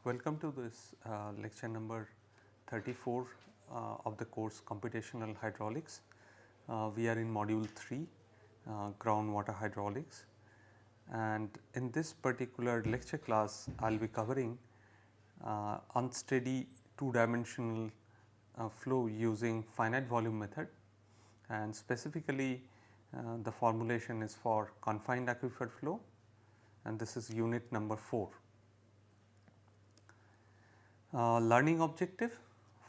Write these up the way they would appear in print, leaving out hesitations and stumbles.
Welcome to this lecture number 34 of the course Computational Hydraulics. We are in module 3 groundwater hydraulics, and in this particular lecture class I will be covering unsteady two-dimensional flow using finite volume method, and specifically the formulation is for confined aquifer flow, and this is unit number 4. Learning objective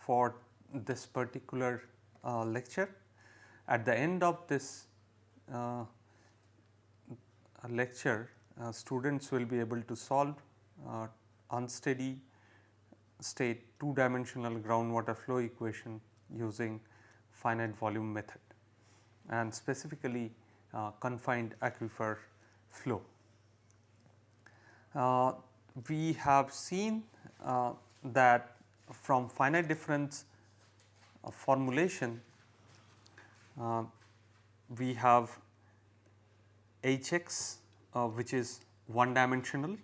for this particular lecture. At the end of this lecture, students will be able to solve unsteady state two-dimensional groundwater flow equation using finite volume method, and specifically confined aquifer flow. We have seen that from finite difference formulation we have Hx which is one dimensional,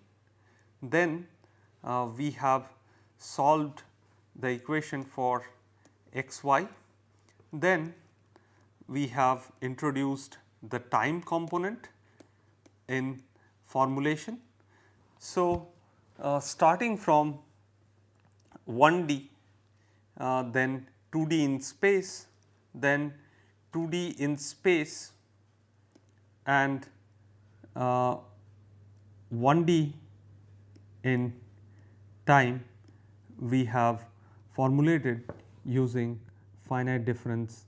then we have solved the equation for xy, then we have introduced the time component in formulation. So, starting from 1D, then 2D in space, then 2D in space and 1D in time, we have formulated using finite difference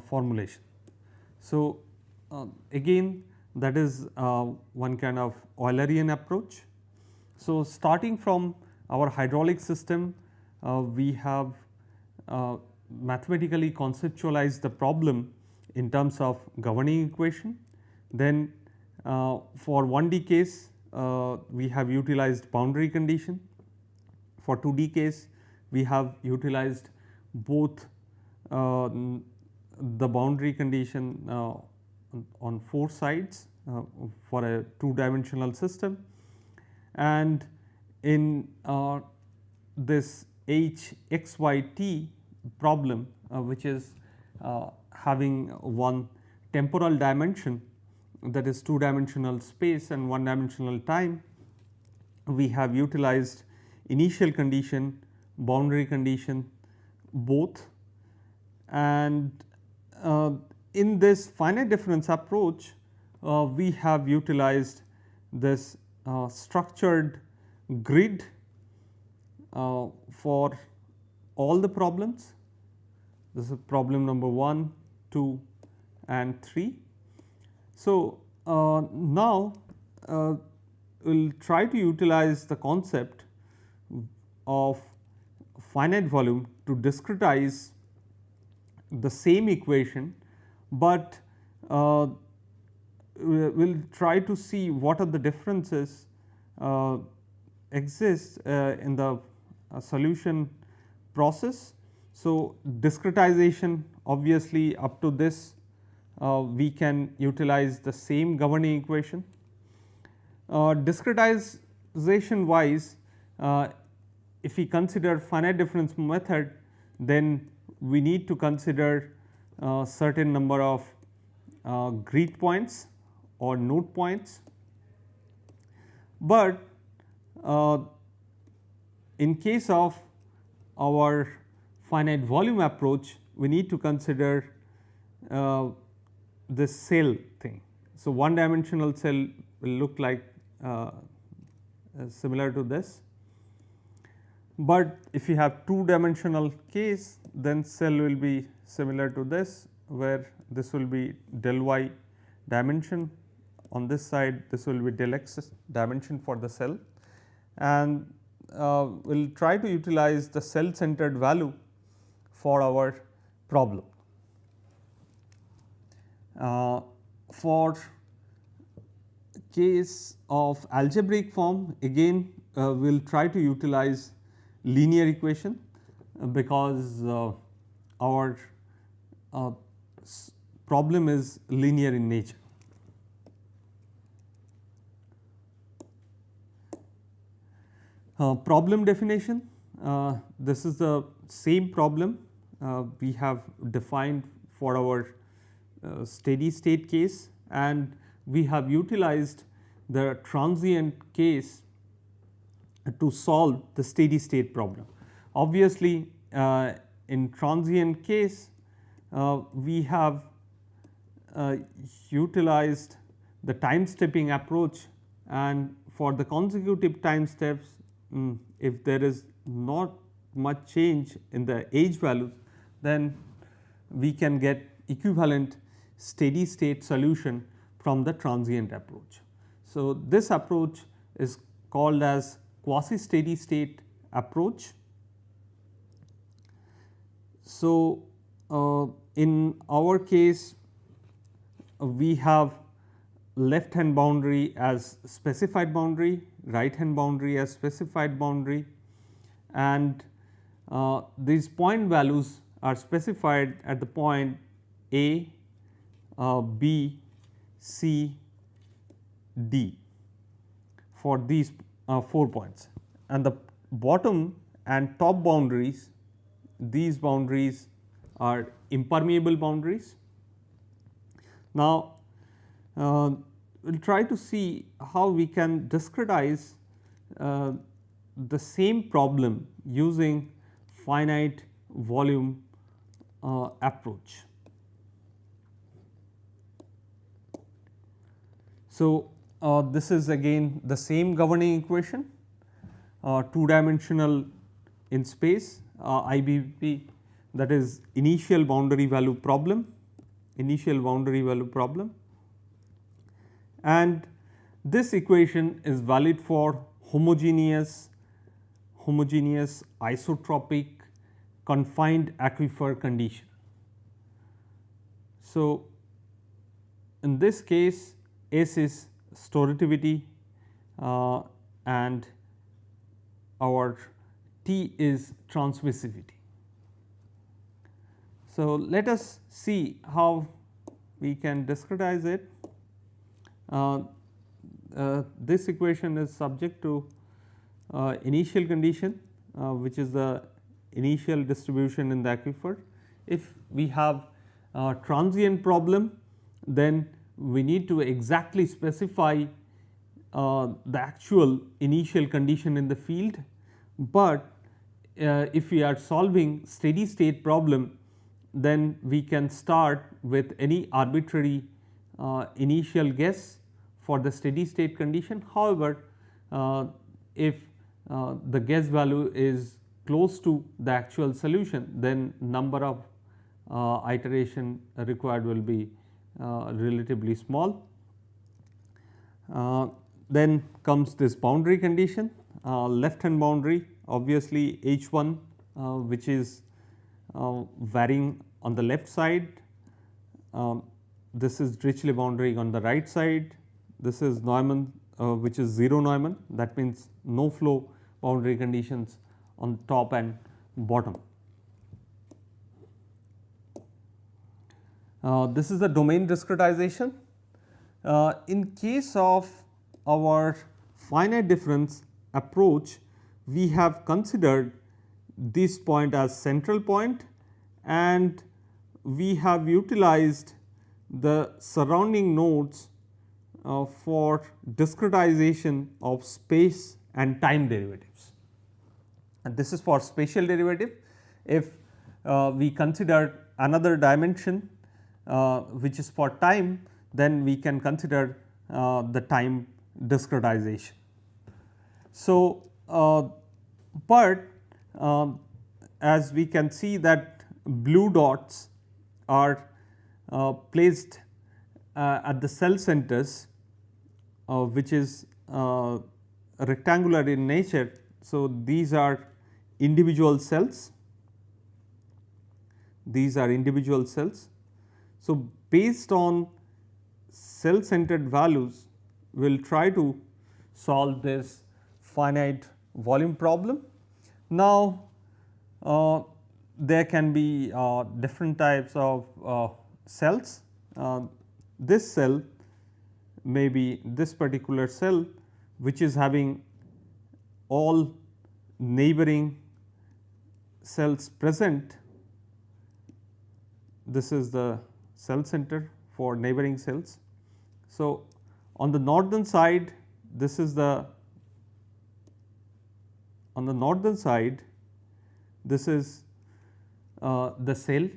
formulation. So, again that is one kind of Eulerian approach. So, starting from our hydraulic system, we have mathematically conceptualized the problem in terms of governing equation. Then for 1D case we have utilized boundary condition. For 2D case we have utilized both the boundary condition on 4 sides for a two-dimensional system, and in this Hxyt problem which is having one temporal dimension, that is two-dimensional space and one-dimensional time, we have utilized initial condition, boundary condition both, and in this finite difference approach we have utilized this structured grid for all the problems. This is problem number 1, 2 and 3. So, now we will try to utilize the concept of finite volume to discretize the same equation, but we will try to see what are the differences exist in the solution process. So, discretization, obviously up to this we can utilize the same governing equation. Discretization wise, if we consider finite difference method, then we need to consider certain number of grid points or node points, but in case of our finite volume approach we need to consider this cell thing. So, one dimensional cell will look like similar to this, but if you have two dimensional case, then cell will be similar to this, where this will be del y dimension on this side, this will be del x dimension for the cell, and we will try to utilize the cell centered value for our problem. For case of algebraic form, again we will try to utilize linear equation because our problem is linear in nature. Problem definition, this is the same problem we have defined for our steady state case, and we have utilized the transient case to solve the steady state problem. Obviously, in transient case we have utilized the time stepping approach, and for the consecutive time steps, if there is not much change in the age values, then we can get equivalent steady state solution from the transient approach. So, this approach is called as quasi steady state approach. So, in our case we have left hand boundary as specified boundary, right hand boundary as specified boundary, and these point values are specified at the point A, B, C, D for these 4 points, and the bottom and top boundaries, these boundaries are impermeable boundaries. Now, we will try to see how we can discretize the same problem using finite volume approach. So, this is again the same governing equation, 2 dimensional in space, IBP, that is initial boundary value problem, and this equation is valid for homogeneous isotropic confined aquifer condition. So, in this case S is storativity and our T is transmissivity. So, let us see how we can discretize it. This equation is subject to initial condition, which is the initial distribution in the aquifer. If we have a transient problem, then we need to exactly specify the actual initial condition in the field, but if we are solving steady state problem, then we can start with any arbitrary initial guess for the steady state condition. However, if the guess value is close to the actual solution, then number of iteration required will be relatively small. Then comes this boundary condition, left hand boundary, obviously H1 which is varying on the left side, this is Dirichlet boundary on the right side, this is Neumann which is 0 Neumann, that means no flow boundary conditions on top and bottom. This is the domain discretization. In case of our finite difference approach, we have considered this point as central point, and we have utilized the surrounding nodes for discretization of space and time derivatives. And this is for spatial derivative. If we consider another dimension which is for time, then we can consider the time discretization. So, but as we can see that blue dots are placed at the cell centers, which is rectangular in nature. So, these are individual cells, So, based on cell centered values, we will try to solve this finite volume problem. Now, there can be different types of cells. This cell may be this particular cell which is having all neighboring cells present. This is the cell center for neighboring cells. So, on the northern side, this is the the cell,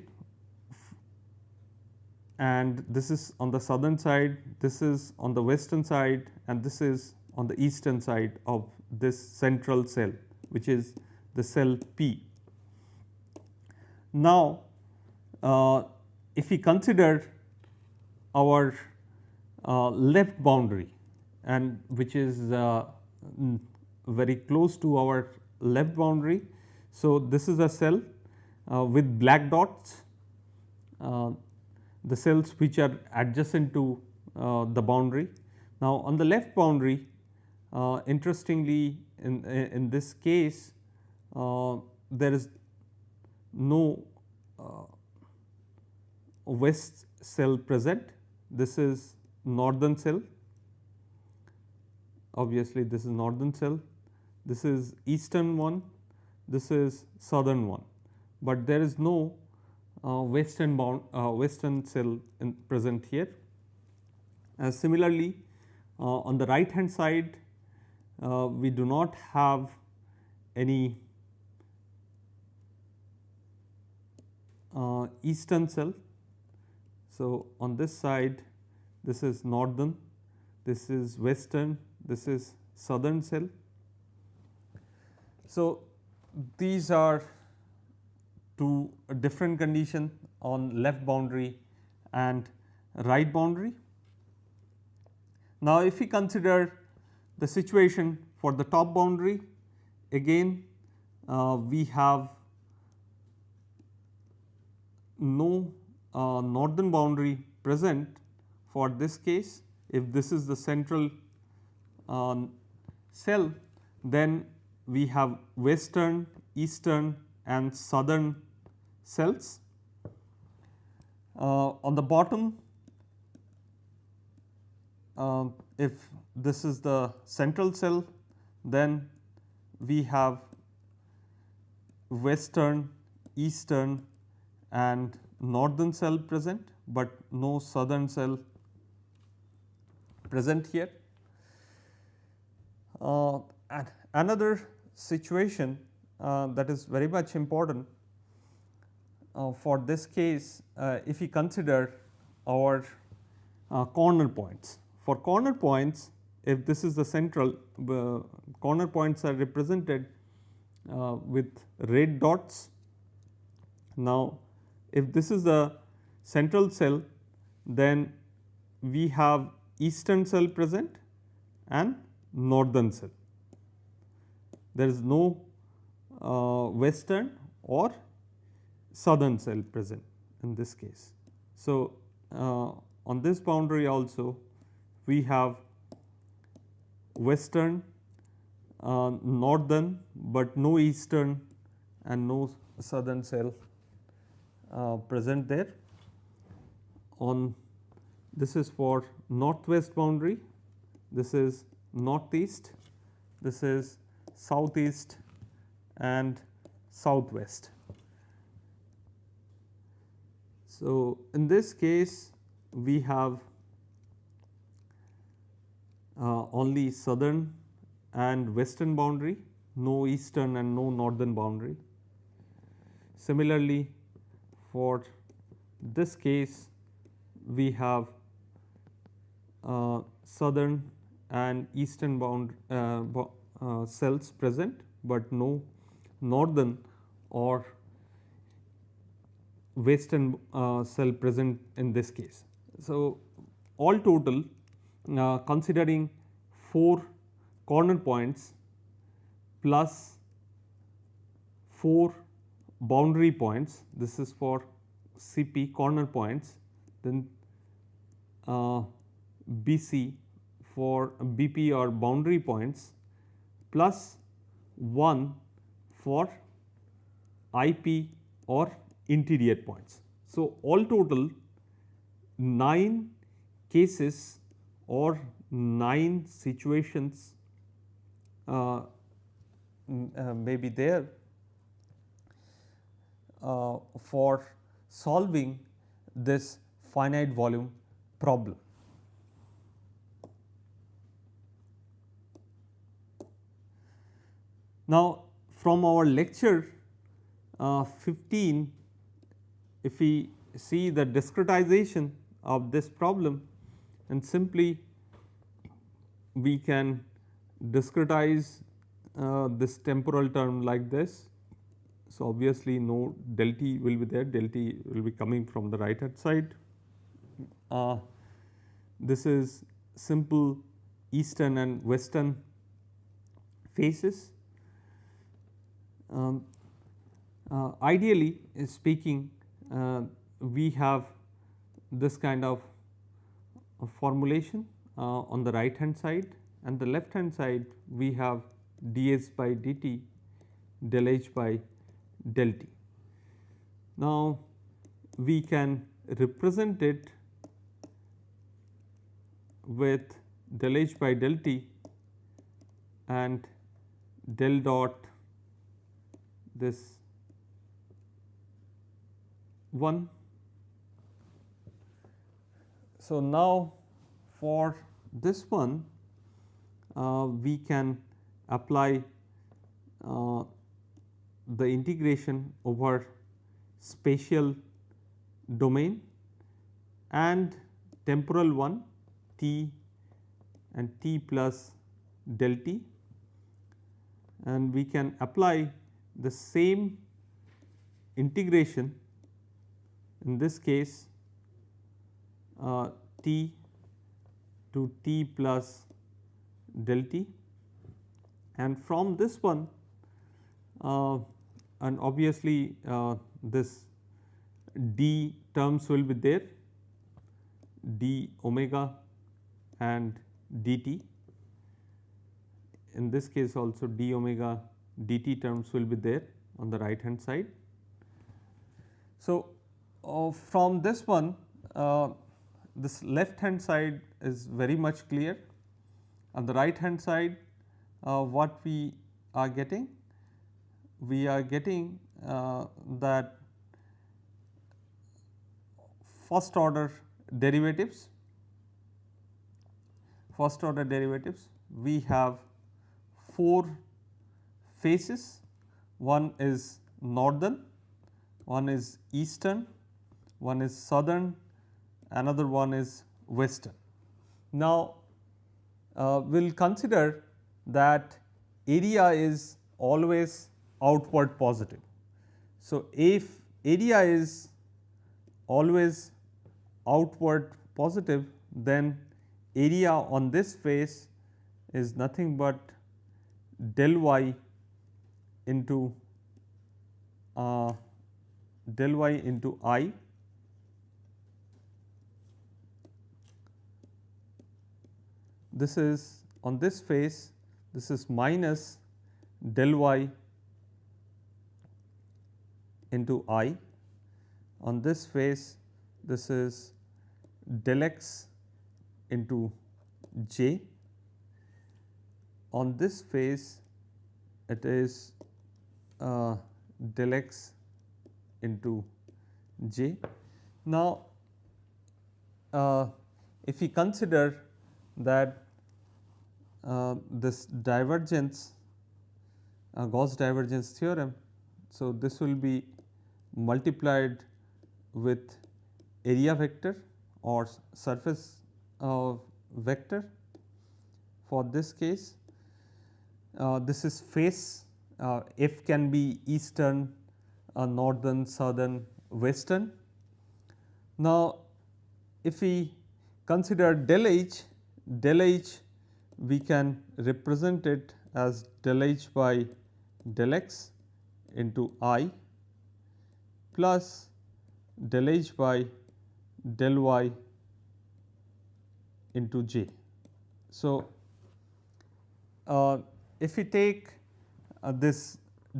and this is on the southern side, this is on the western side, and this is on the eastern side of this central cell, which is the cell P. Now, if we consider our left boundary, and which is very close to our left boundary. So, this is a cell with black dots, the cells which are adjacent to the boundary. Now, on the left boundary, interestingly in this case there is no west cell present. This is northern cell, obviously this is northern cell, this is eastern one, this is southern one, but there is no western cell present here. Similarly, on the right hand side, we do not have any eastern cell. So, on this side, this is northern, this is western, this is southern cell. So, these are two different conditions on left boundary and right boundary. Now, if we consider the situation for the top boundary, again we have no northern boundary present for this case. If this is the central cell, then we have western, eastern and southern cells. On the bottom, if this is the central cell, then we have western, eastern and northern cell present, but no southern cell present here. And another situation that is very much important for this case, if we consider our corner points. For corner points, if this is the central, corner points are represented with red dots. Now, if this is the central cell, then we have eastern cell present and northern cell. There is no western or southern cell present in this case. So, on this boundary also we have western, northern, but no eastern and no southern cell present there. On this is for northwest boundary, this is northeast, this is southeast and southwest. So, in this case we have only southern and western boundary, no eastern and no northern boundary. Similarly, for this case we have southern and eastern cells present, but no northern or western cell present in this case. So, all total, considering 4 corner points plus 4 boundary points, this is for CP corner points, then BC for BP or boundary points, plus 1 for IP or intermediate points. So, all total 9 cases or 9 situations may be there for solving this finite volume problem. Now, from our lecture 15, if we see the discretization of this problem, and simply we can discretize this temporal term like this. So, obviously, no del t will be there, del t will be coming from the right hand side. This is simple eastern and western phases. Ideally speaking, we have this kind of formulation on the right hand side, and the left hand side we have ds by dt del h by del t. Now, we can represent it with del h by del t and del dot this one. So, now for this one we can apply the integration over spatial domain and temporal one t and t plus del t, and we can apply the same integration in this case t to t plus del t, and from this one and obviously this d terms will be there, d omega and dt. In this case also d omega dt terms will be there on the right hand side. So, from this one this left hand side is very much clear. On the right hand side what we are getting? We are getting that first order derivatives. We have 4 phases. One is northern, one is eastern, one is southern, another one is western. Now, we will consider that area is always outward positive. So, if area is always outward positive, then area on this face is nothing but del y into I. This is on this face, this is minus del y into I. On this face, this is del x into j. On this face, it is del x into j. Now, if we consider that this divergence, Gauss divergence theorem, so this will be multiplied with area vector or surface vector for this case. This is face, f can be eastern, northern, southern, western. Now, if we consider del h we can represent it as del h by del x into I plus del h by del y into j. So, if we take this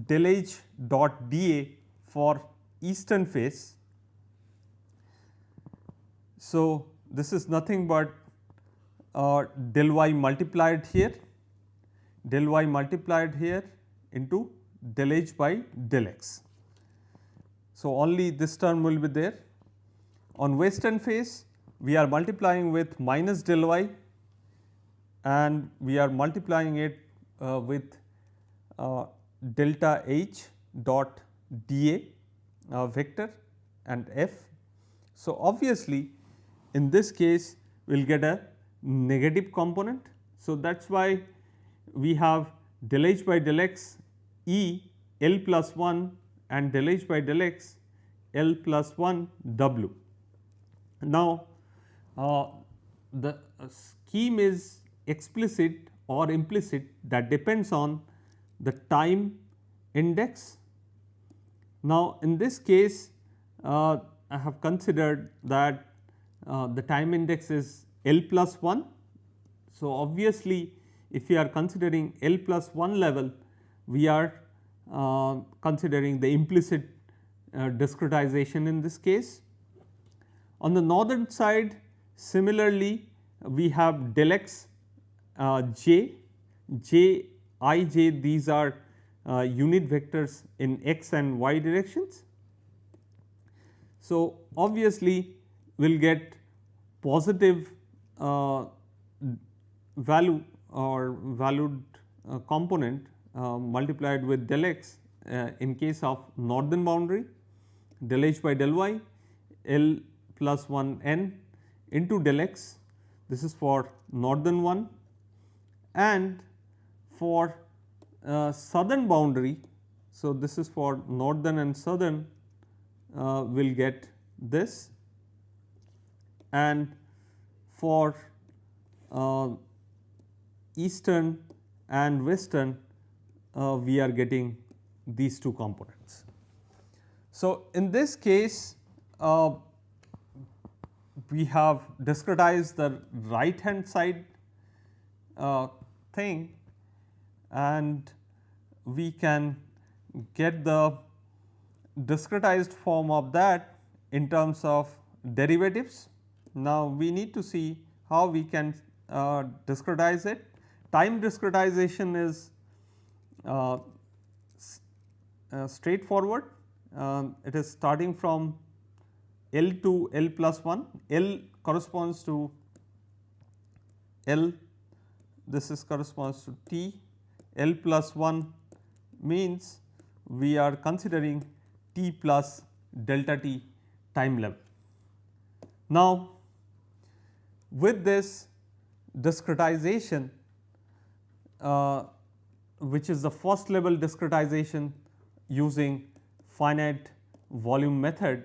del h dot dA for eastern phase, So, this is nothing but del y multiplied here, del y multiplied here into del h by del x. So, only this term will be there. On western face we are multiplying with minus del y and we are multiplying it with delta h dot dA vector and f. So, obviously in this case we will get a negative component. So, that is why we have del h by del x E L plus 1 and del h by del x L plus 1 W. Now, the scheme is explicit or implicit, that depends on the time index. Now, in this case I have considered that the time index is L plus 1. So, obviously if we are considering L plus 1 level, we are considering the implicit discretization in this case. On the northern side similarly we have del x j, j I j, these are unit vectors in x and y directions. So, obviously we will get positive value or valued component multiplied with del x in case of northern boundary, del h by del y L plus 1 n into del x, this is for northern one, and for southern boundary. So, this is for northern and southern will get this, and for eastern and western we are getting these two components. So, in this case we have discretized the right hand side thing, and we can get the discretized form of that in terms of derivatives. Now, we need to see how we can discretize it. Time discretization is straightforward. It is starting from L to L plus 1, L corresponds to L, this is corresponds to T, L plus 1 means we are considering T plus delta T time level. Now, with this discretization which is the first level discretization using finite volume method,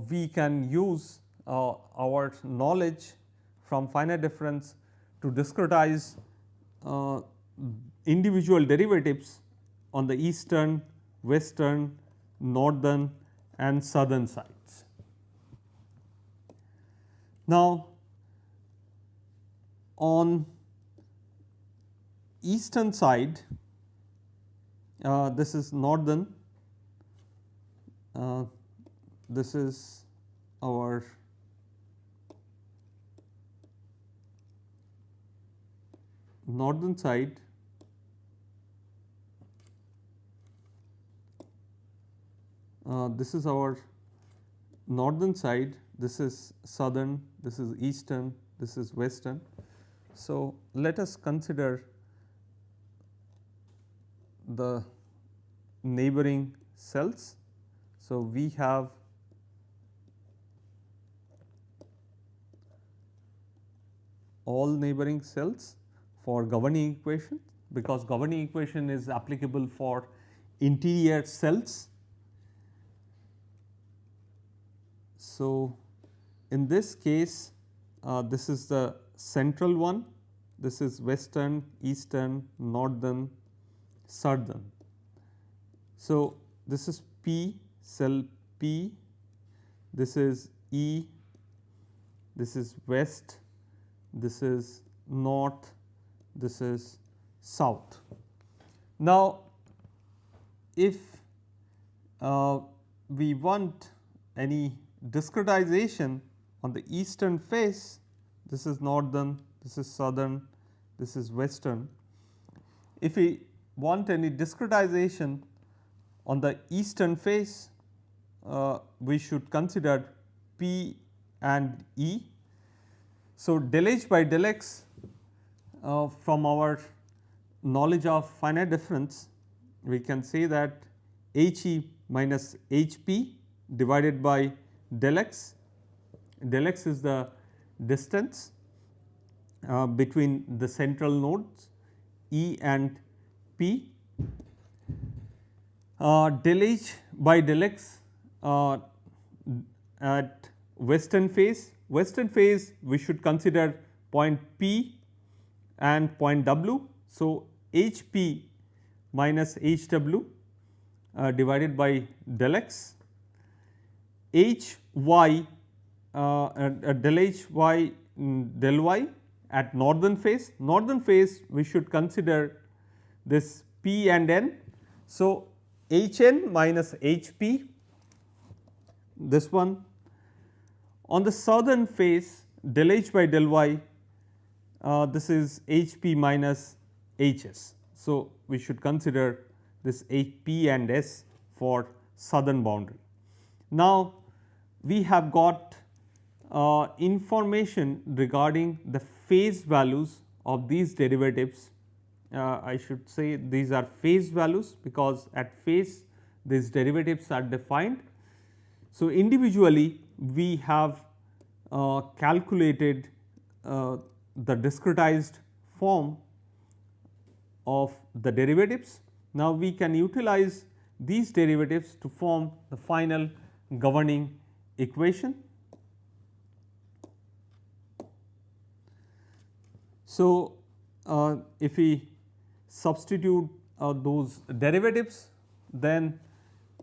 we can use our knowledge from finite difference to discretize individual derivatives on the eastern, western, northern and southern sides. Now, on eastern side this is northern, this is our northern side, this is our northern side, this is southern, this is eastern, this is western. So, let us consider the neighboring cells. So, we have all neighboring cells for governing equation, because governing equation is applicable for interior cells. So, in this case this is the central one, this is western, eastern, northern, southern. So, this is P, cell P, this is E, this is west, this is north, this is south. Now, if we want any discretization on the eastern face, this is northern, this is southern, this is western. If we want any discretization on the eastern face, we should consider P and E. So, del H by del X from our knowledge of finite difference, we can say that H E minus H P divided by del X. Del X is the distance between the central nodes E and P. Del H by del X at western phase. Western phase we should consider point P and point W. So, H P minus H W divided by del X. H Y del H Y del Y at northern phase. Northern phase we should consider this P and N. So, H N minus H P, this one. On the southern phase, del H by del Y, this is H P minus H S. So, we should consider this H P and S for southern boundary. Now, we have got information regarding the phase values of these derivatives. I should say these are phase values, because at phase these derivatives are defined. So, individually we have calculated the discretized form of the derivatives. Now, we can utilize these derivatives to form the final governing equation. So, if we substitute those derivatives, then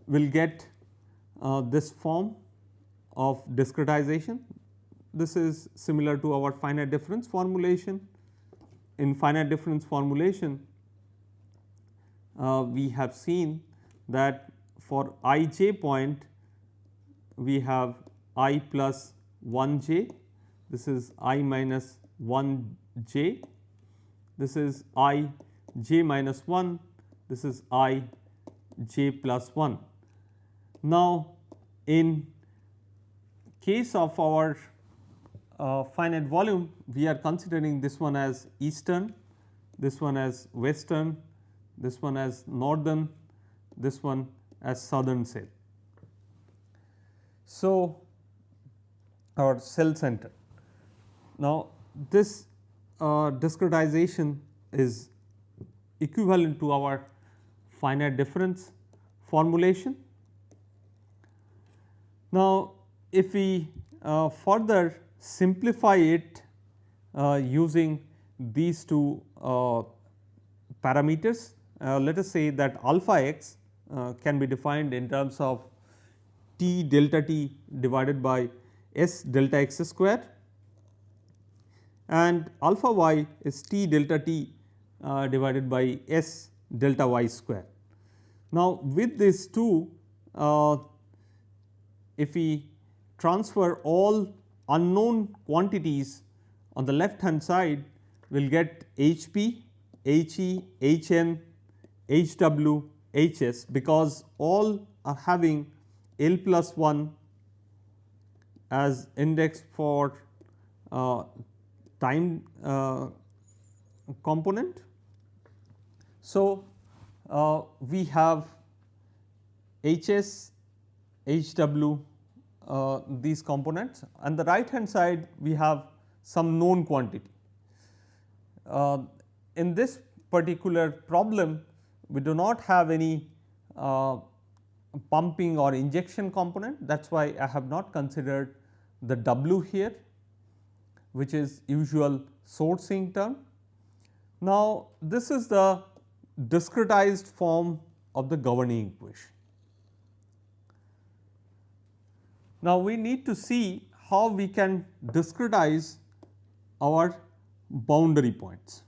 we will get this form of discretization. This is similar to our finite difference formulation. In finite difference formulation, we have seen that for I j point we have I plus 1 j, this is I minus 1 j, this is I j minus 1, this is I j plus 1. Now, in case of our finite volume, we are considering this one as eastern, this one as western, this one as northern, this one as southern cell. So, our cell center. Now, this discretization is equivalent to our finite difference formulation. Now, if we further simplify it using these two parameters, let us say that alpha x can be defined in terms of T delta T divided by S delta x square, and alpha y is T delta T divided by S delta y square. Now, with these two, if we transfer all unknown quantities on the left hand side, we will get H P, H E, H N, H W, H S, because all are having L plus 1 as index for time component. So, we have H S, H W, these components, and the right hand side we have some known quantity. In this particular problem, we do not have any pumping or injection component, that is why I have not considered the W here, which is usual sourcing term. Now, this is the discretized form of the governing equation. Now, we need to see how we can discretize our boundary points.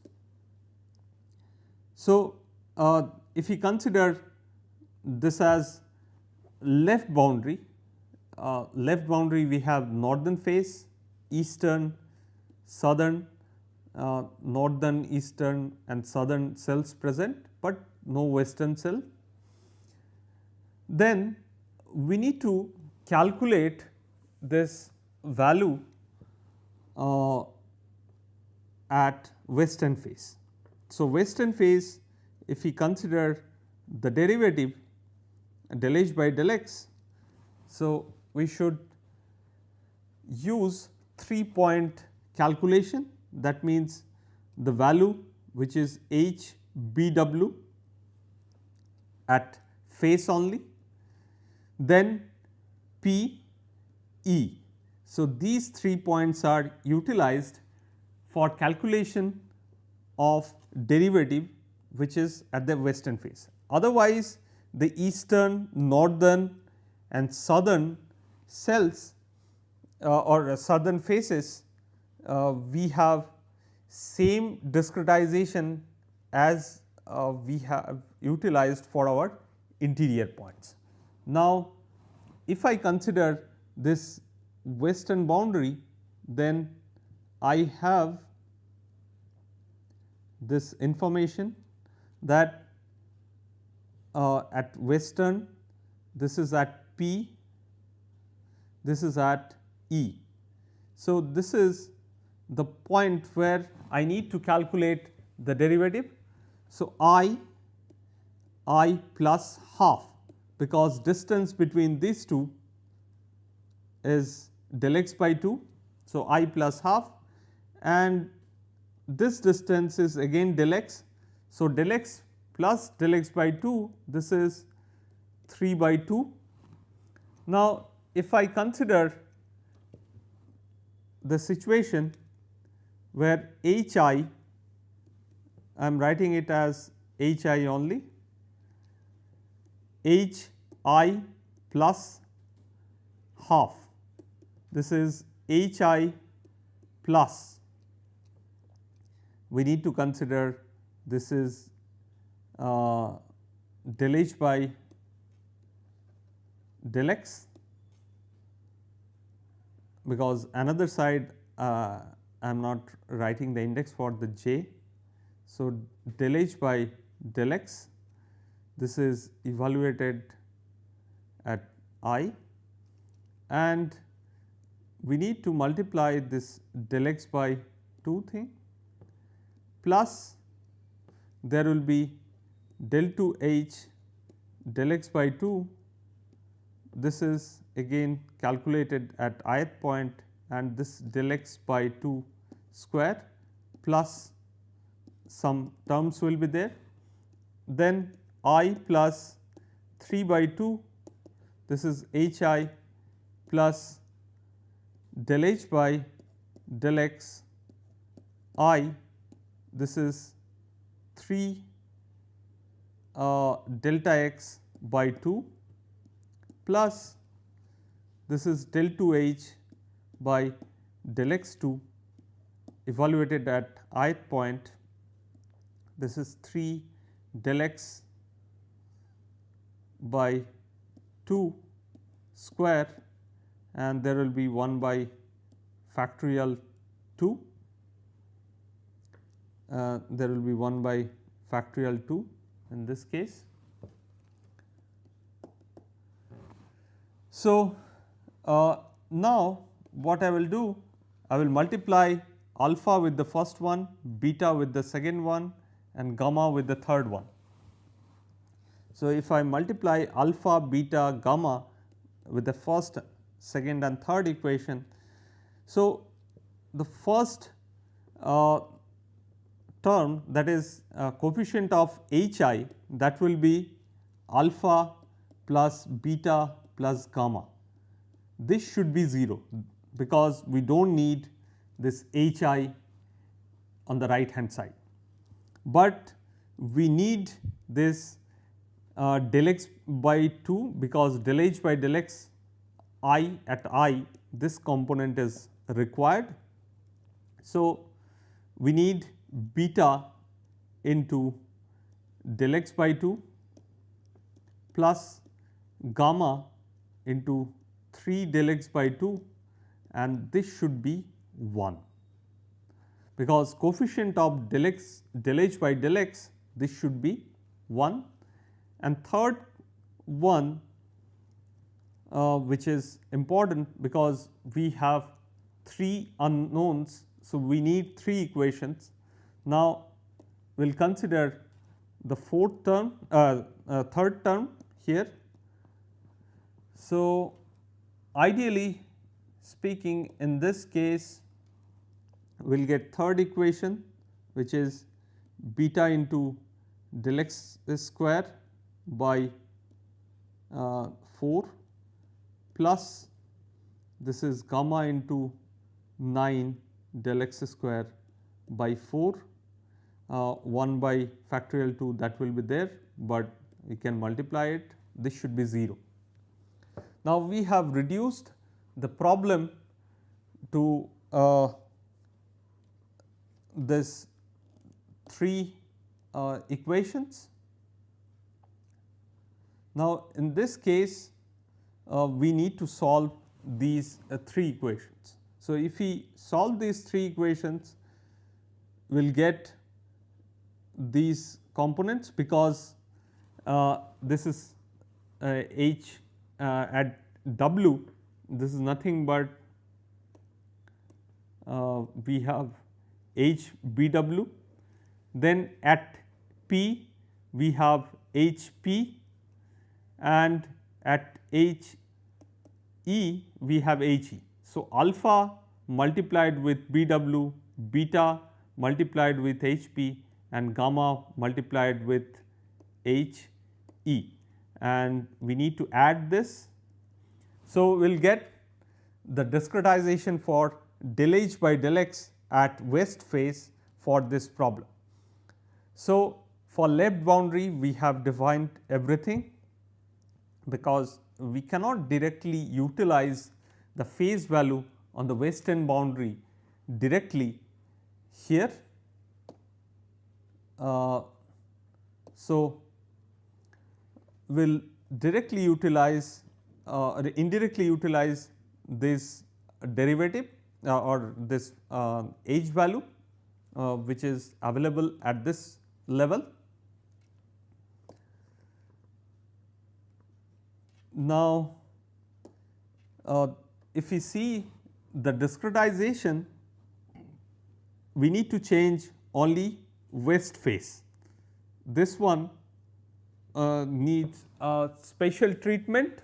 So, if we consider this as left boundary, left boundary we have northern face, eastern, southern, northern, eastern and southern cells present, but no western cell. Then we need to calculate this value at western phase. So, western phase, if we consider the derivative del h by del x, so we should use 3-point calculation. That means the value which is h b w at face only, then p e. So, these 3 points are utilized for calculation of derivative which is at the western phase. Otherwise, the eastern, northern and southern cells or southern faces, we have same discretization as we have utilized for our interior points. Now, if I consider this western boundary, then I have this information that at western this is at P, this is at E. So, this is the point where I need to calculate the derivative. So, I plus half, because distance between these two is del x by 2. So, I plus half, and this distance is again del x. So, del x plus del x by 2, this is 3 by 2. Now, if I consider the situation where h I am writing it as h I only, h I plus half, this is h I plus, we need to consider this is del h by del x, because another side I am not writing the index for the j. So, del h by del x, this is evaluated at I, and we need to multiply this del x by 2 thing, plus there will be del 2 h del x by 2, this is again calculated at ith point, and this del x by 2 square plus some terms will be there. Then I plus 3 by 2, this is h I plus del h by del x I, this is 3 delta x by 2 plus this is del 2 h by del x 2 evaluated at ith point, this is 3 del x by 2 square, and there will be 1 by factorial 2, there will be 1 by factorial 2 in this case. So, now what I will do, I will multiply alpha with the first one, beta with the second one and gamma with the third one. So, if I multiply alpha, beta, gamma with the first, second and third equation, so the first term, that is coefficient of h I, that will be alpha plus beta plus gamma. This should be 0, because we do not need this h I on the right hand side, but we need this del x by 2, because del h by del x I at I, this component is required. So, we need beta into del x by 2 plus gamma into 3 del x by 2 and this should be 1, because coefficient of del x del h by del x, this should be 1. And third one, which is important because we have 3 unknowns. So, we need 3 equations. Now, we will consider the fourth term third term here. So, ideally speaking, in this case we will get third equation, which is beta into del x square by 4 plus this is gamma into 9 del x square by 4, 1 by factorial 2 that will be there, but we can multiply it, this should be 0. Now, we have reduced the problem to this 3 equations. Now, in this case we need to solve these 3 equations. So, if we solve these 3 equations, we will get these components, because this is h at w, this is nothing but we have h b w, then at p we have h p, and at h e we have h e. So, alpha multiplied with b w, beta multiplied with h p, and gamma multiplied with h e, and we need to add this. So, we will get the discretization for del h by del x at west face for this problem. So, for left boundary we have defined everything, because we cannot directly utilize the phase value on the western boundary directly here. So, we will directly utilize or indirectly utilize this derivative or this h value which is available at this level. Now, if we see the discretization, we need to change only west face. This one needs a special treatment.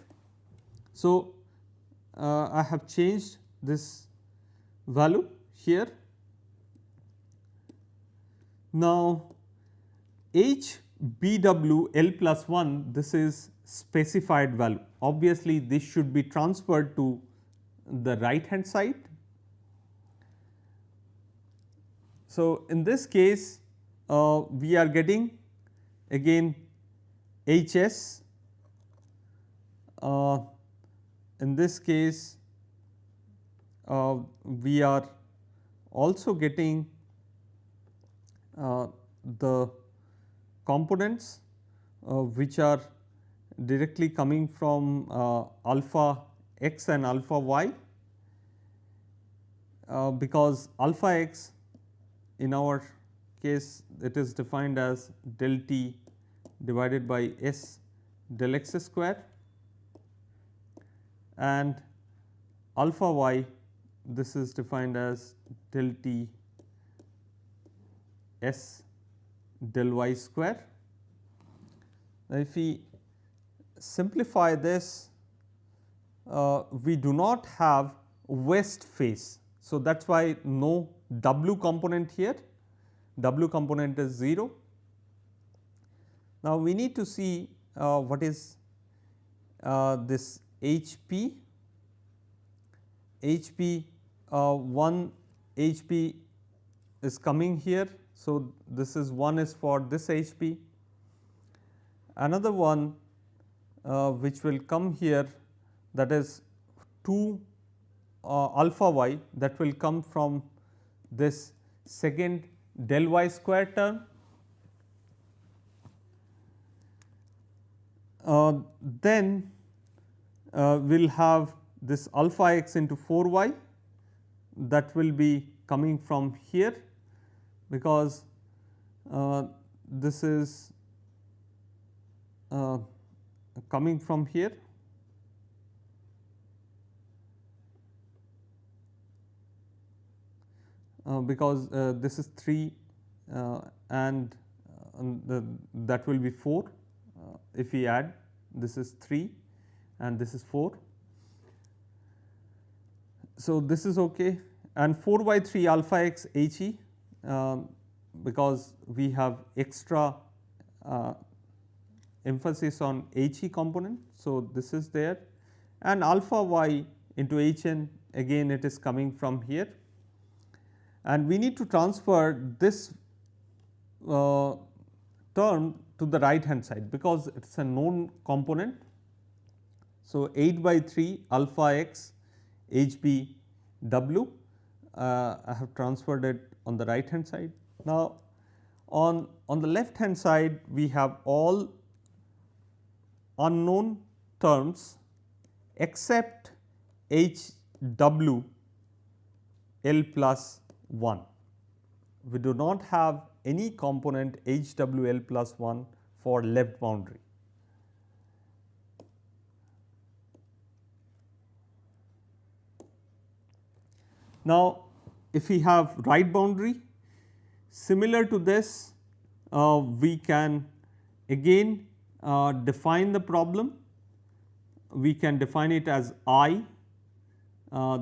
So, I have changed this value here. Now, h b w l plus 1, this is specified value. Obviously, this should be transferred to the right hand side. So, in this case we are getting again H s, in this case we are also getting the components which are directly coming from alpha x and alpha y, because alpha x in our case it is defined as del t divided by s del x square, and alpha y this is defined as del t s del y square. Now, if we simplify this, we do not have west face. So, that is why no w component here, w component is 0. Now, we need to see what is this H p. H p, one H p is coming here. So, this is one is for this H p, another one which will come here, that is 2 alpha y, that will come from this second del y square term. Then we will have this alpha x into 4 y, that will be coming from here, because this is coming from here, because this is 3 and that will be 4 if we add, this is 3 and this is 4. So, this is okay, and 4 by 3 alpha x h e, because we have extra emphasis on h e component. So, this is there, and alpha y into h n, again it is coming from here, and we need to transfer this term to the right hand side, because it is a known component. So, 8 by 3 alpha x h b w, I have transferred it on the right hand side. Now, on the left hand side we have all unknown terms except h w l plus 1. We do not have any component h w l plus 1 for left boundary. Now, if we have right boundary, similar to this, we can again define the problem. We can define it as I,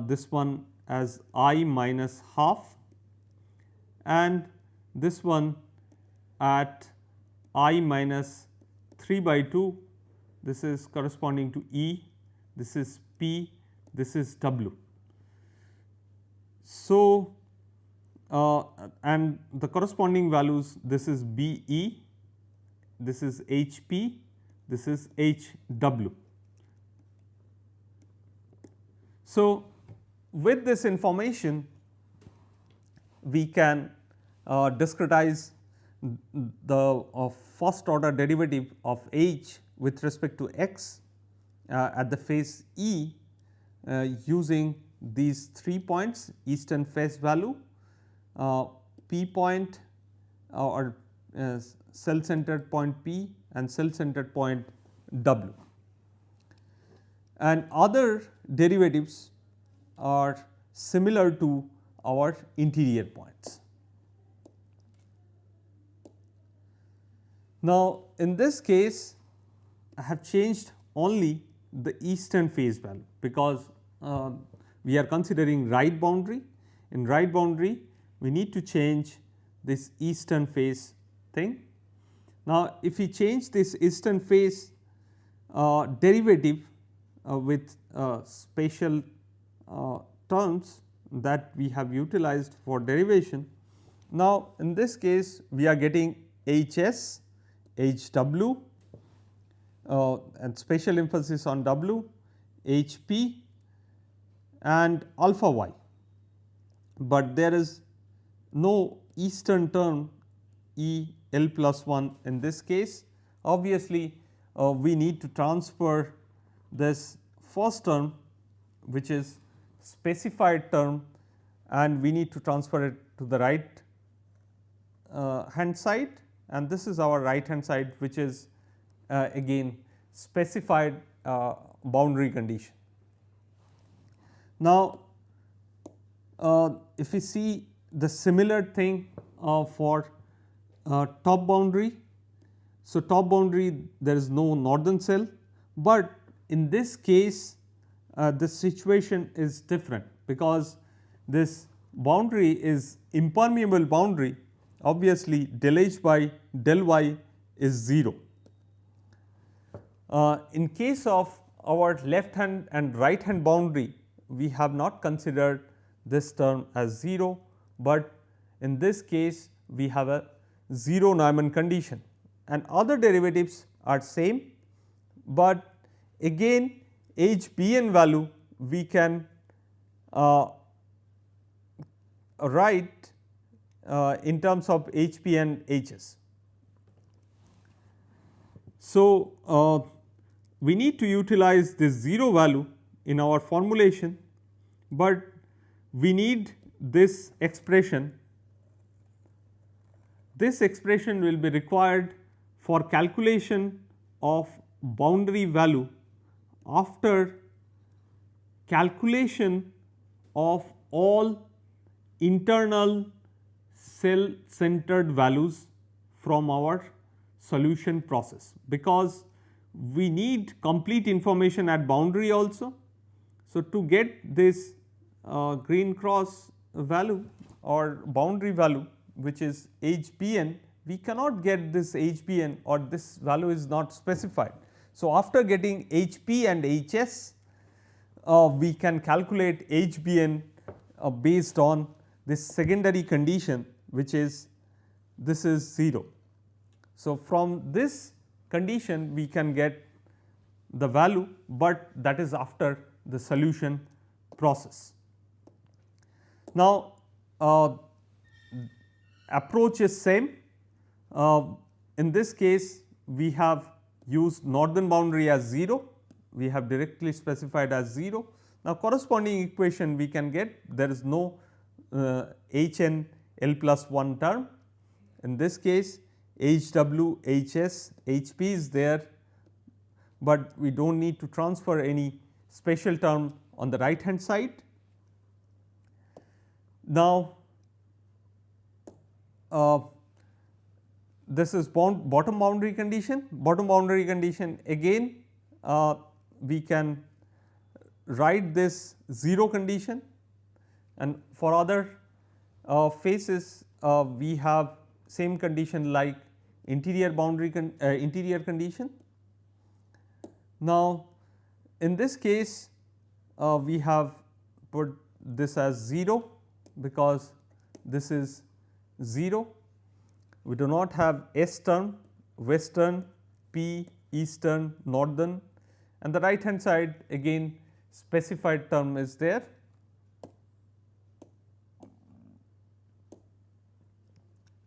this one as I minus half, and this one at I minus 3 by 2, this is corresponding to E, this is P, this is W. So, and the corresponding values, this is B E, this is H P, this is H W. So, with this information we can discretize the first order derivative of h with respect to x at the face E using these 3 points: eastern face value, P point or cell centered point P and cell centered point W, and other derivatives are similar to our interior points. Now, in this case I have changed only the eastern phase value, because we are considering right boundary. In right boundary we need to change this eastern phase thing. Now, if we change this eastern phase derivative with spatial terms that we have utilized for derivation, now in this case we are getting H s, H w and spatial emphasis on w, H p and alpha y, but there is no eastern term E l plus 1 in this case. Obviously, we need to transfer this first term, which is specified term, and we need to transfer it to the right hand side, and this is our right hand side, which is again specified boundary condition. Now, if we see the similar thing for top boundary. So, top boundary there is no northern cell, but in this case the situation is different, because this boundary is impermeable boundary. Obviously, del h by del y is 0. In case of our left hand and right hand boundary, we have not considered this term as 0, but in this case we have a 0 Neumann condition, and other derivatives are same, but again h b n value we can write in terms of h p and h s. So, we need to utilize this 0 value in our formulation, but we need this expression. This expression will be required for calculation of boundary value after calculation of all internal cell centered values from our solution process, because we need complete information at boundary also. So, to get this green cross value or boundary value, which is HBN, we cannot get this HBN, or this value is not specified. So, after getting HP and HS, we can calculate HBN based on this secondary condition, which is this is 0. So, from this condition we can get the value, but that is after the solution process. Now, approach is same. In this case we have used northern boundary as 0, we have directly specified as 0. Now, corresponding equation we can get, there is no Hn L plus 1 term. In this case HW, HS, HP is there, but we do not need to transfer any special term on the right hand side. Now, this is bottom boundary condition. Bottom boundary condition again we can write this 0 condition, and for other faces we have same condition like interior boundary interior condition. Now, in this case we have put this as 0 because this is 0. We do not have S term, western, P, eastern, northern, and the right hand side again specified term is there.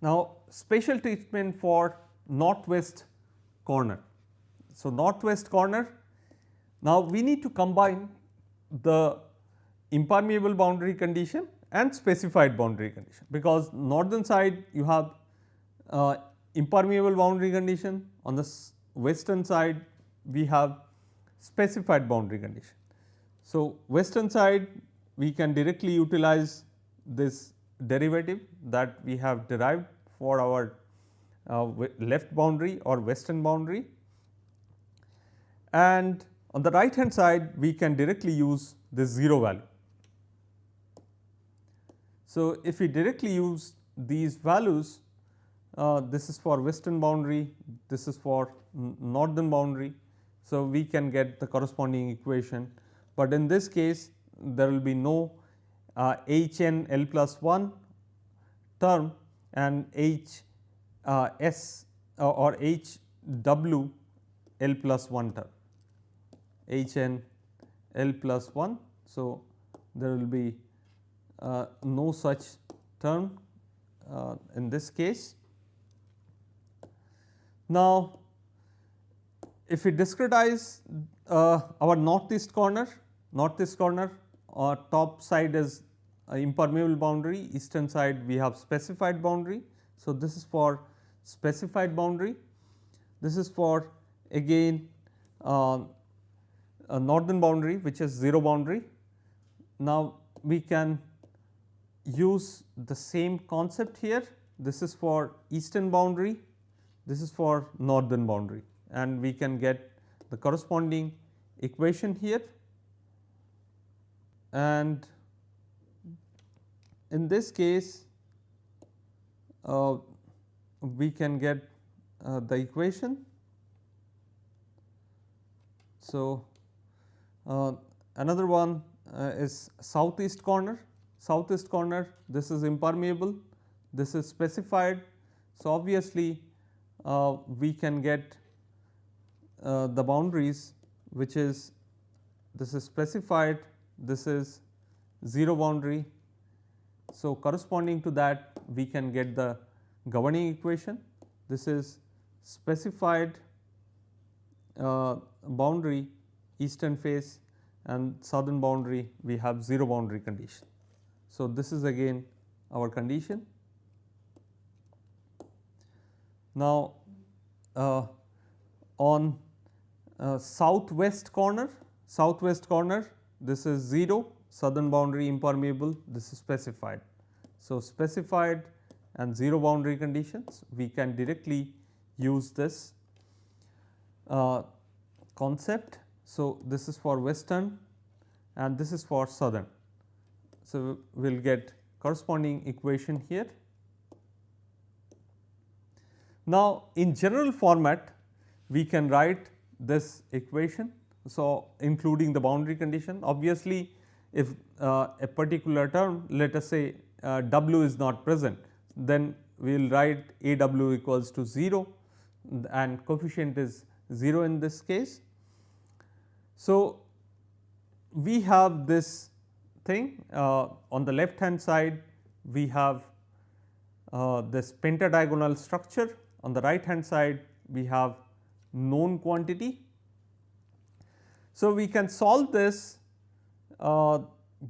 Now, special treatment for northwest corner. So, northwest corner, now we need to combine the impermeable boundary condition and specified boundary condition, because northern side you have impermeable boundary condition, on the western side we have specified boundary condition. So, western side we can directly utilize this derivative that we have derived for our left boundary or western boundary, and on the right hand side we can directly use this 0 value. So, if we directly use these values, this is for western boundary, this is for northern boundary. So, we can get the corresponding equation, but in this case there will be no Hn L plus 1 term and S or Hw L plus 1 term, Hn L plus 1. So, there will be no such term in this case. Now, if we discretize our northeast corner, top side is impermeable boundary, eastern side we have specified boundary. So, this is for specified boundary, this is for again a northern boundary which is 0 boundary. Now, we can use the same concept here, this is for eastern boundary, this is for northern boundary, and we can get the corresponding equation here. And in this case we can get the equation. So, another one is southeast corner. Southeast corner, this is impermeable, this is specified. So, obviously we can get the boundaries, which is this is specified, this is 0 boundary. So, corresponding to that we can get the governing equation. This is specified boundary eastern face, and southern boundary we have 0 boundary condition. So, this is again our condition. Now, on southwest corner this is 0, southern boundary impermeable, this is specified. So, specified and 0 boundary conditions, we can directly use this concept. So, this is for western and this is for southern. So, we will get corresponding equation here. Now, in general format we can write this equation. So, including the boundary condition, obviously if a particular term, let us say W is not present, then we will write A W equals to 0 and coefficient is 0 in this case. So, we have this thing on the left hand side we have this pentadiagonal structure, on the right hand side we have known quantity. So, we can solve this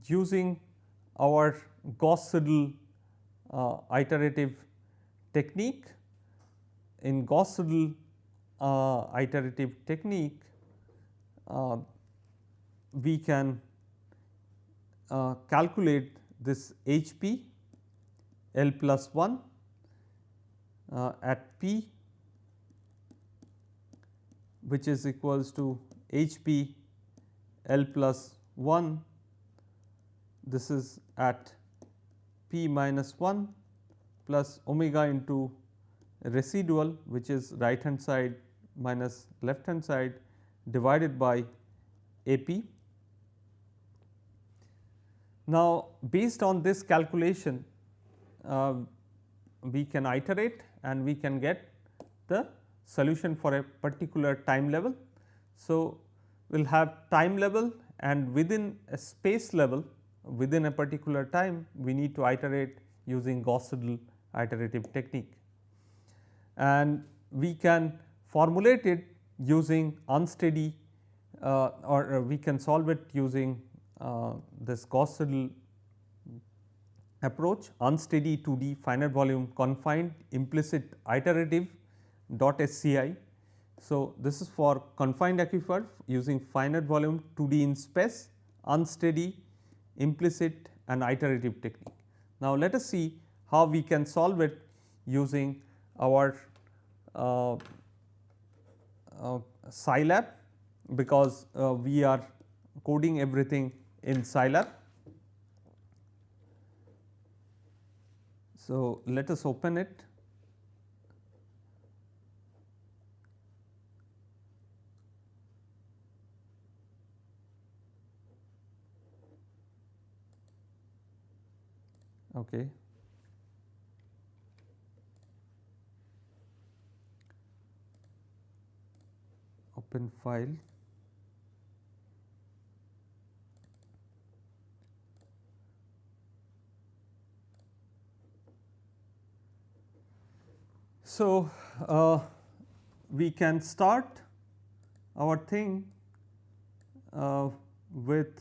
using our Gauss-Seidel iterative technique. In Gauss-Seidel iterative technique, we can calculate this H p L plus 1 at p, which is equals to H p L plus 1, this is at p minus 1 plus omega into residual, which is right hand side minus left hand side divided by A p. Now, based on this calculation we can iterate and we can get the solution for a particular time level. So, we will have time level and within a space level, within a particular time we need to iterate using Gauss-Seidel iterative technique, and we can formulate it using unsteady or we can solve it using this Gauss-Seidel approach, unsteady 2D finite volume confined implicit iterative dot SCI. So, this is for confined aquifer using finite volume 2D in space, unsteady, implicit and iterative technique. Now, let us see how we can solve it using our Scilab, because we are coding everything in Scilab. So, let us open it. Okay. Open file. So, we can start our thing with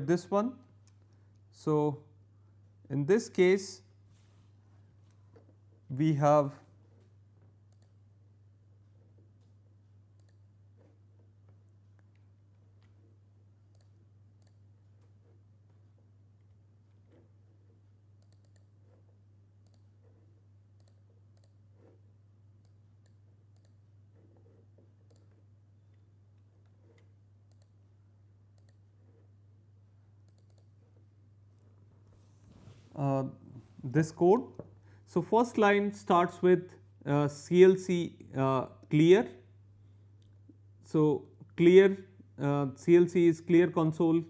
this one. So, in this case we have this code. So, first line starts with CLC clear. So, clear CLC is clear console,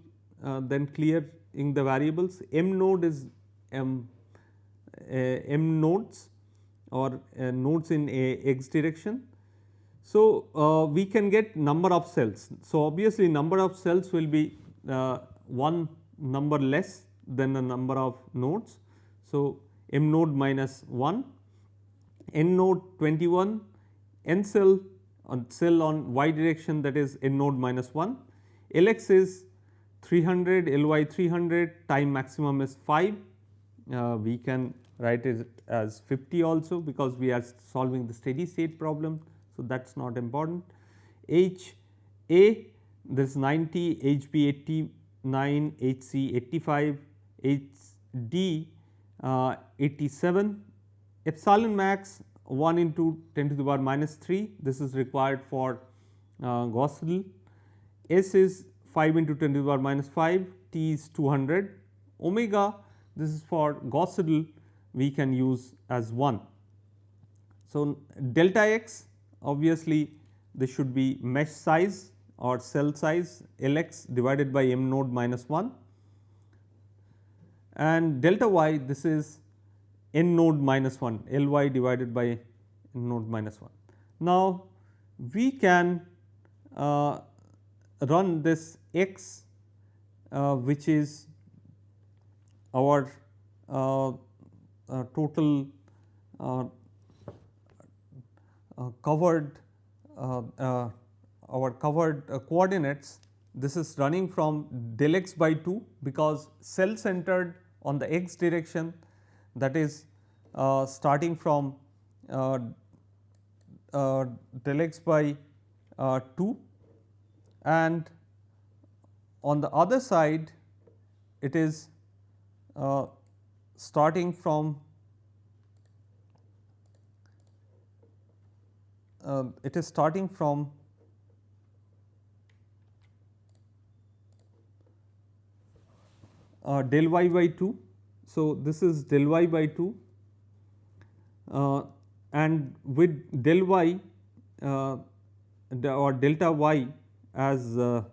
then clearing the variables. M node is M nodes or nodes in a x direction. So, we can get number of cells. So, obviously, number of cells will be one number less than the number of nodes. So, m node minus 1, n node 21, n cell on y direction, that is n node minus 1, Lx is 300, Ly 300, time maximum is 5. We can write it as 50 also, because we are solving the steady state problem. So, that is not important. H A, this 90, H B 89, H C 85, H D 87, epsilon max 1 into 10 to the power minus 3, this is required for Gauss seidel. S is 5 into 10 to the power minus 5, T is 200, omega, this is for Gauss seidel, we can use as 1. So, delta x, obviously this should be mesh size or cell size, Lx divided by m node minus 1, and delta y, this is n node minus 1, Ly divided by n node minus 1. Now, we can run this x, which is our total covered coordinates. This is running from del x by 2, because cell centered on the x direction, that is starting from del x by 2, and on the other side it is starting from del y by 2. So, this is del y by 2, and with del y or delta y as a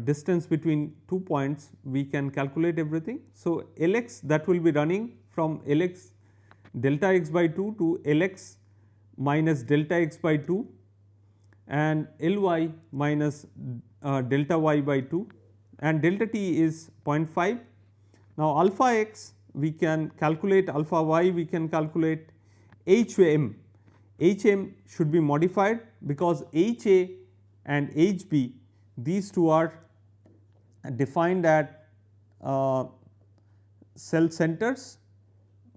distance between 2 points, we can calculate everything. So, Lx, that will be running from Lx delta x by 2 to Lx minus delta x by 2, and Ly minus delta y by 2, and delta t is 0.5. Now, alpha x we can calculate, alpha y we can calculate, hm should be modified, because Ha and Hb, these two are defined at cell centers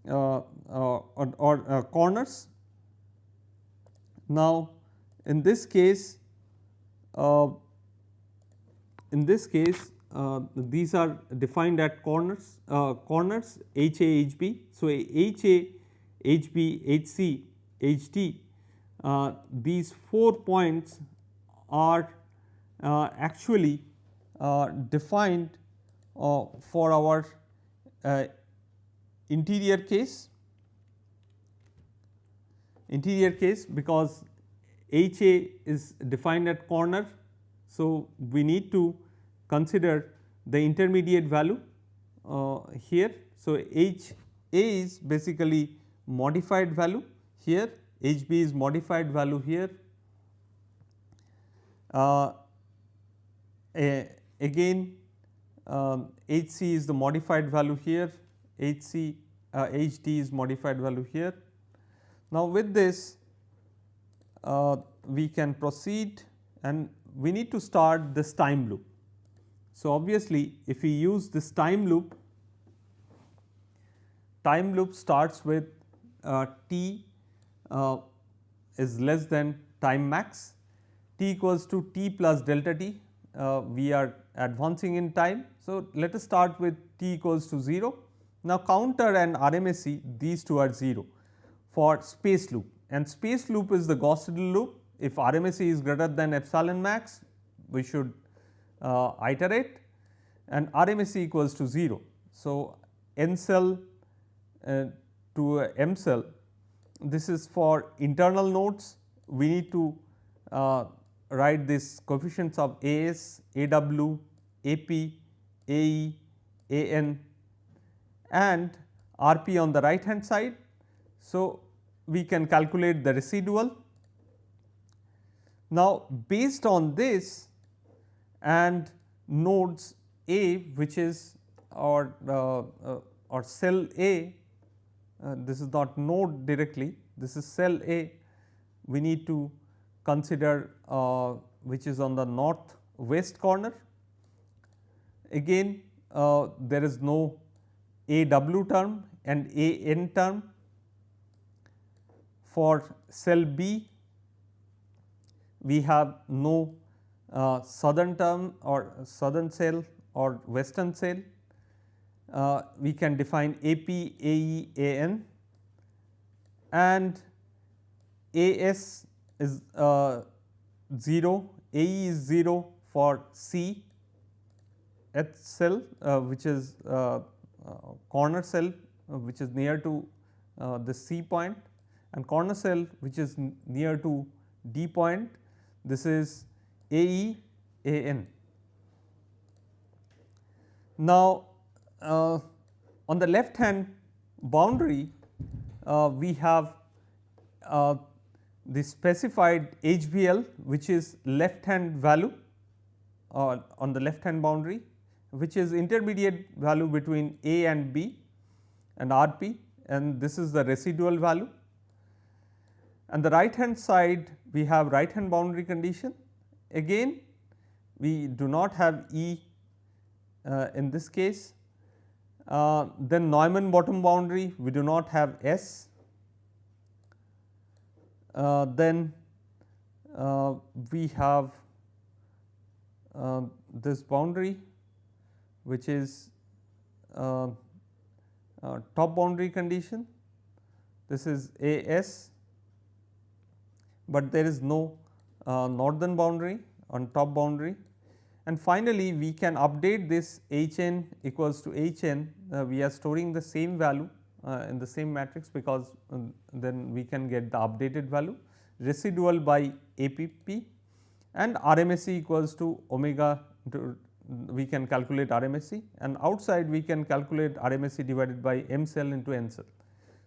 or corners. Now, in this case these are defined at corners HA, HB. So, HA, HB, HC, HD, these 4 points are actually defined for our interior case, because HA is defined at corner. So, we need to consider the intermediate value here. So, HA is basically modified value here, HB is modified value here. Again HC is the modified value here, HD is modified value here. Now, with this we can proceed, and we need to start this time loop. So, obviously, if we use this time loop starts with t is less than time max, t equals to t plus delta t, we are advancing in time. So, let us start with t equals to 0. Now, counter and RMSE, these two are 0 for space loop, and space loop is the Gauss seidel loop. If RMSE is greater than epsilon max, we should iterate, and RMSE equals to 0. So, n cell to m cell, this is for internal nodes. We need to write these coefficients of AS, AW, AP, AE, AN and RP on the right hand side. So, we can calculate the residual. Now, based on this and nodes A, which is or cell A, this is not node directly, this is cell A, we need to consider which is on the north west corner. Again there is no A w term and A n term. For cell B, we have no southern term or southern cell or western cell. We can define AP, AE, AN, and AS is 0, AE is 0 for C H cell which is corner cell which is near to the C point, and corner cell which is near to D point, this is AE, AN. Now, on the left hand boundary we have the specified HBL which is left hand value on the left hand boundary, which is intermediate value between A and B and RP, and this is the residual value. And the right hand side we have right hand boundary condition. Again we do not have E in this case. Then Neumann bottom boundary we do not have S. Then we have this boundary which is top boundary condition, this is AS, but there is no northern boundary on top boundary. And finally, we can update this Hn equals to Hn, we are storing the same value in the same matrix, because then we can get the updated value residual by APP, and RMSE equals to omega into, we can calculate RMSE, and outside we can calculate RMSE divided by M cell into N cell.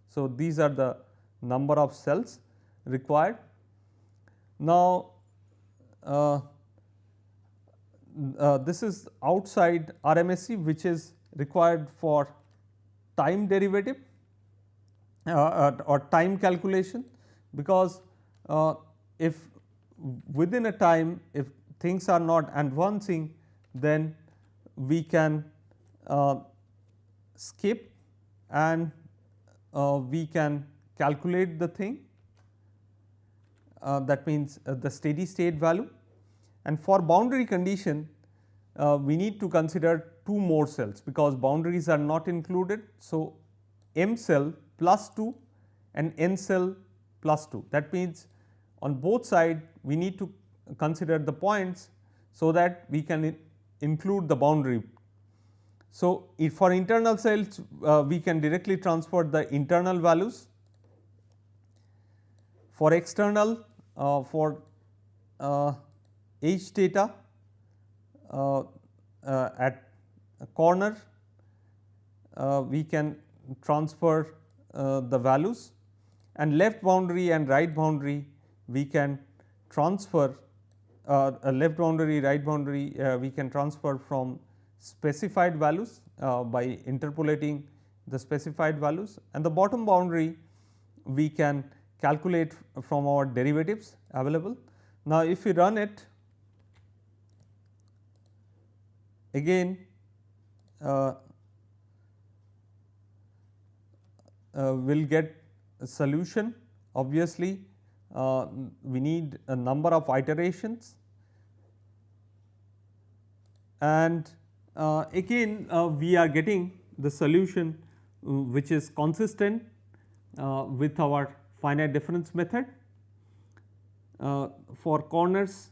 So, these are the number of cells required. Now, this is outside RMSE which is required for time derivative or time calculation, because if within a time if things are not advancing, then we can skip and we can calculate the thing, that means the steady state value. And for boundary condition we need to consider 2 more cells, because boundaries are not included. So, M cell plus 2 and N cell plus 2, that means on both sides we need to consider the points so that we can include the boundary. So, if for internal cells we can directly transfer the internal values, for external for H theta at a corner we can transfer the values, and left boundary and right boundary we can transfer left boundary, right boundary we can transfer from specified values by interpolating the specified values, and the bottom boundary we can calculate from our derivatives available. Now, if we run it again, we will get a solution. Obviously, we need a number of iterations, and again we are getting the solution which is consistent with our finite difference method. For corners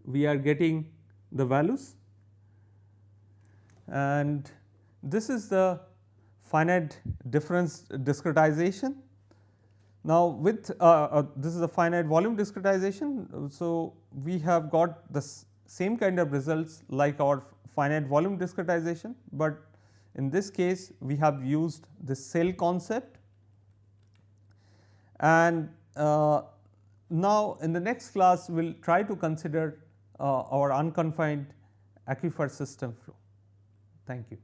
we are getting the values, and this is the finite difference discretization. Now, with this is a finite volume discretization. So, we have got the same kind of results like our finite volume discretization, but in this case we have used the cell concept. And now, in the next class we will try to consider our unconfined aquifer system flow. Thank you.